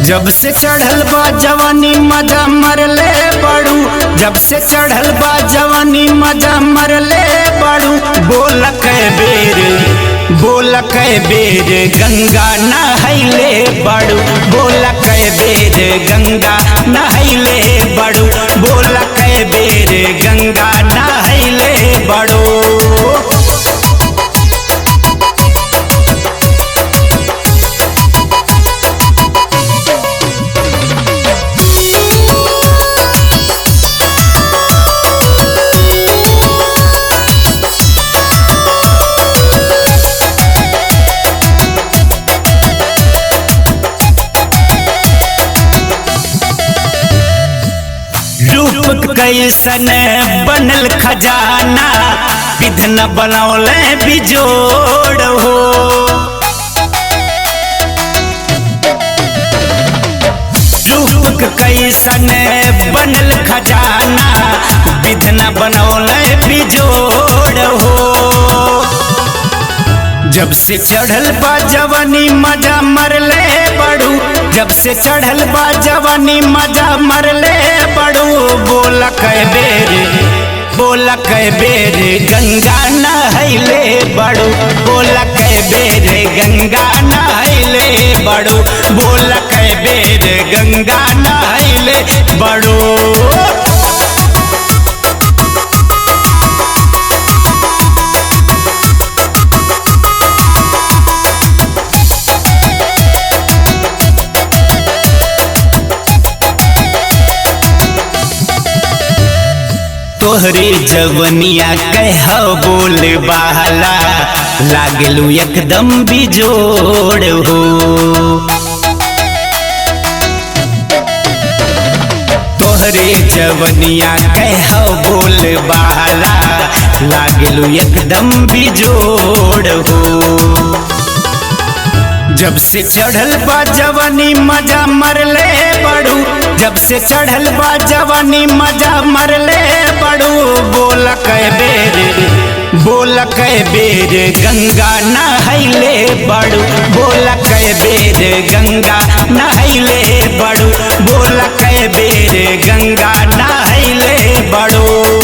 जब से चढ़ल बा जवानी मजा मरले बड़ू, जब से चढ़ल बा जवानी मजा मरले बड़ू। बोल कै बेर गंगा नहैले बड़ू, बोल कै बेर गंगा नहैले बड़ू, बोल कै बेर गंगा नहैले बड़ू। रूप कैसन बनल खजाना, विधन बनौले बिजोड़ हो। रूप कैसन बनल खजाना, विधन बनौले बिजोड़ हो। जब से चढ़ल बा जवानी मजा मरले बड़ू, जब से चढ़ल बा जवानी मजा मरले बड़ू। बोल कै बेर गंगा नहैले बड़ू, बोल कै बेर गंगा नहैले बड़ू, बोल कै बेर गंगा नहैले बड़ू। तोहरे जवनिया कह बोल बाला, लागलू एकदम बिजोड़ हो। तोहरे जवनिया कह बोल बाला, लागलू एकदम बिजोड़ हो। जब से चढ़ल बा जवानी मजा मरले बड़ू, जब से चढ़ल बा जवानी मजा मरले बड़ू। बोल कै बेर गंगा नहैले बड़ू, बोल कै बेर गंगा नहैले बड़ू, बोल कै बेर गंगा नहैले बड़ू।